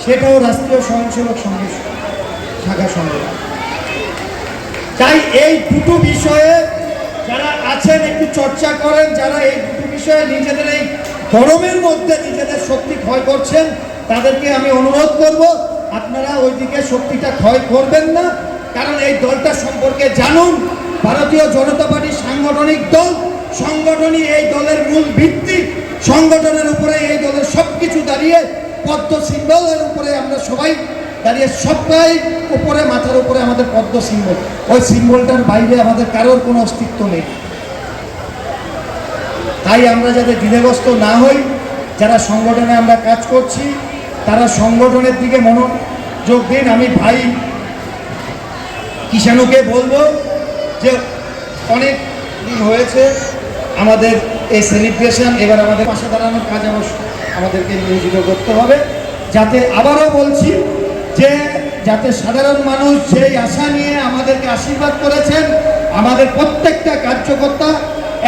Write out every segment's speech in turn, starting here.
সেটাও রাষ্ট্রীয় স্বয়ংসেবক সংঘের শাখা সংগঠন। তাই এই দুটো বিষয়ে যারা আছেন একটু চর্চা করেন, যারা এই দুটো বিষয়ে নিজেদের এই গরমের মধ্যে নিজেদের শক্তি ক্ষয় করছেন তাদেরকে আমি অনুরোধ করব আপনারা ওইদিকে শক্তিটা ক্ষয় করবেন না। কারণ এই দলটা সম্পর্কে জানুন, ভারতীয় জনতা পার্টি সাংগঠনিক দল, সংগঠনই এই দলের মূল ভিত্তি, সংগঠনের উপরে এই দলের সব কিছু দাঁড়িয়ে, পদ্ম সিম্বলের উপরে আমরা সবাই দাঁড়িয়ে, সবাই উপরে মাথার উপরে আমাদের পদ্ম সিম্বল, ওই সিম্বলটার বাইরে আমাদের কারোর কোনো অস্তিত্ব নেই। তাই আমরা যাতে দ্বিধাগ্রস্ত না হই, যারা সংগঠনে আমরা কাজ করছি তারা সংগঠনের দিকে মনোযোগ দিন। আমি ভাই কিষাণুকে বলবো যে অনেক দিন হয়েছে আমাদের এই সেলিব্রেশন, এবার আমাদের পাশে দাঁড়ানোর কাজ আমাদেরকে নিয়োজিত করতে হবে, যাতে আবারও বলছি যে যাতে সাধারণ মানুষ যেই আশা নিয়ে আমাদেরকে আশীর্বাদ করেছেন, আমাদের প্রত্যেকটা কার্যকর্তা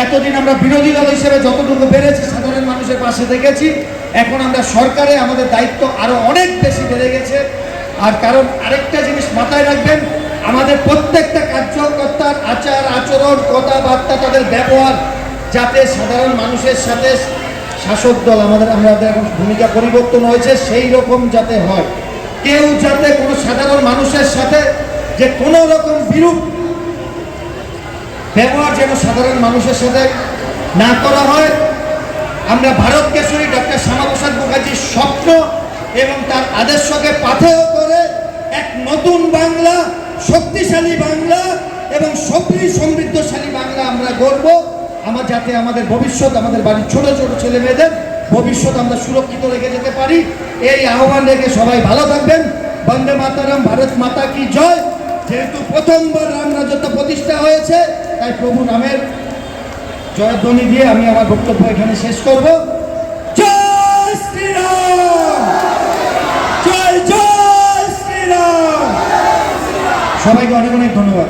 এতদিন আমরা বিরোধী দল হিসেবে যতটুকু পেরেছি সাধারণ মানুষের পাশে থেকেছি, এখন আমরা সরকারে আমাদের দায়িত্ব আরো অনেক বেশি বেড়ে গেছে। আর কারণ আরেকটা জিনিস মাথায় রাখবেন, আমাদের প্রত্যেকটা কার্যকর্তার আচার আচরণ কথাবার্তা তাদের ব্যবহার যাতে সাধারণ মানুষের সাথে শাসক দল আমাদের এখন ভূমিকা পরিবর্তন হয়েছে সেই রকম যাতে হয়, কেউ যাতে কোনো সাধারণ মানুষের সাথে যে কোনো রকম বিরূপ ব্যবহার যেন সাধারণ মানুষের সাথে না করা হয়। আমরা ভারত কেশরী ডক্টর শ্যামাপ্রসাদ মুখার্জির স্বপ্ন এবং তার আদর্শকে পাথেয় করে এক নতুন বাংলা, শক্তিশালী বাংলা এবং সমৃদ্ধশালী বাংলা আমরা গড়ব। যাতে আমাদের ভবিষ্যৎ, আমাদের বাড়ির ছোট ছোট ছেলে মেয়েদের ভবিষ্যৎ আমরা সুরক্ষিত রেখে যেতে পারি, এই আহ্বান রেখে সবাই ভালো থাকবেন। বন্দে মাতারাম, ভারত মাতা কি জয়। যেহেতু প্রথমবার রাম রাজত্ব প্রতিষ্ঠা হয়েছে, তাই প্রভু রামের জয়ধ্বনি দিয়ে আমি আমার বক্তব্য এখানে শেষ করব। জয় শ্রীরাম, জয় জয় শ্রীরাম। সবাইকে অনেক অনেক ধন্যবাদ।